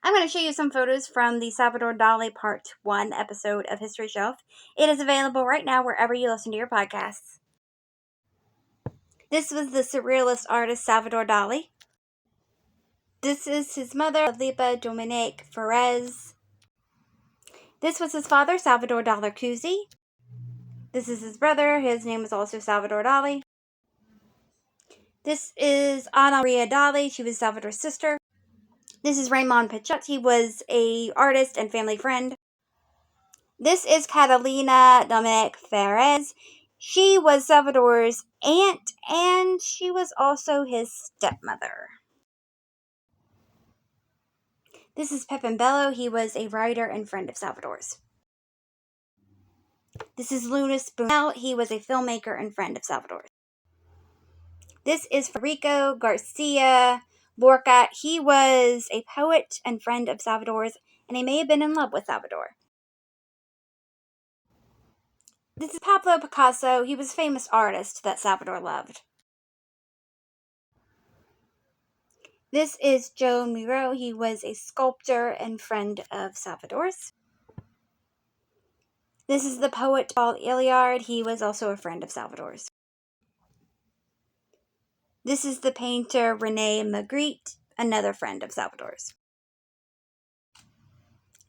I'm going to show you some photos from the Salvador Dalí Part 1 episode of History Shelf. It is available right now wherever you listen to your podcasts. This was the surrealist artist Salvador Dalí. This is his mother, Lipa Dominique Ferez. This was his father, Salvador Dalí. This is his brother. His name is also Salvador Dalí. This is Ana Maria Dalí. She was Salvador's sister. This is Raymond Pichet. He was an artist and family friend. This is Catalina Dominique Ferez. She was Salvador's aunt, and she was also his stepmother. This is Pepin Bello. He was a writer and friend of Salvador's. This is Lunas Bunel. He was a filmmaker and friend of Salvador's. This is Federico Garcia Lorca. He was a poet and friend of Salvador's, and he may have been in love with Salvador. This is Pablo Picasso. He was a famous artist that Salvador loved. This is Joe Miro. He was a sculptor and friend of Salvador's. This is the poet Paul Eluard. He was also a friend of Salvador's. This is the painter René Magritte, another friend of Salvador's.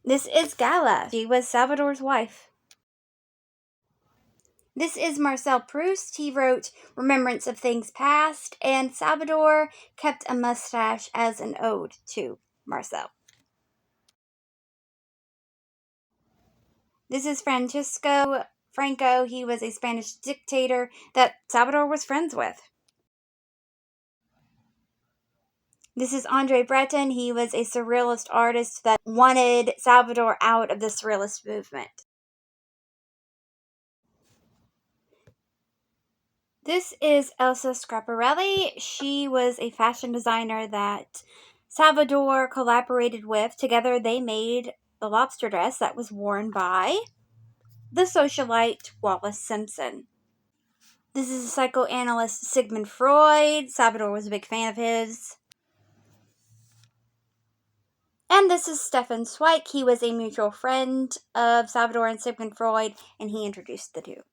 This is Gala. She was Salvador's wife. This is Marcel Proust. He wrote Remembrance of Things Past, and Salvador kept a mustache as an ode to Marcel. This is Francisco Franco. He was a Spanish dictator that Salvador was friends with. This is Andre Breton. He was a surrealist artist that wanted Salvador out of the surrealist movement. This is Elsa Schiaparelli. She was a fashion designer that Salvador collaborated with. Together they made the lobster dress that was worn by the socialite Wallace Simpson. This is a psychoanalyst Sigmund Freud. Salvador was a big fan of his. And this is Stefan Zweig. He was a mutual friend of Salvador and Sigmund Freud, and he introduced the two.